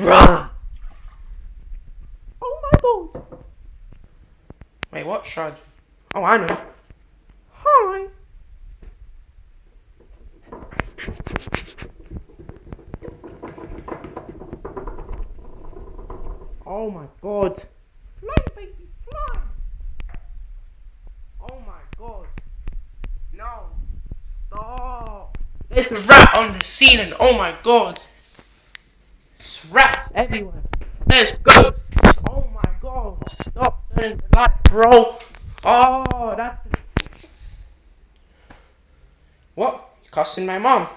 Rah! Oh my god! Wait, what shard? Oh, I know. Hi! Oh my god! Fly, baby, fly! Oh my god! No! Stop! There's a rat on the scene, and oh my god! There's rats everywhere. There's ghosts. Oh my god! Stop turning the light, bro! Oh, that's the... What? You cussing my mom?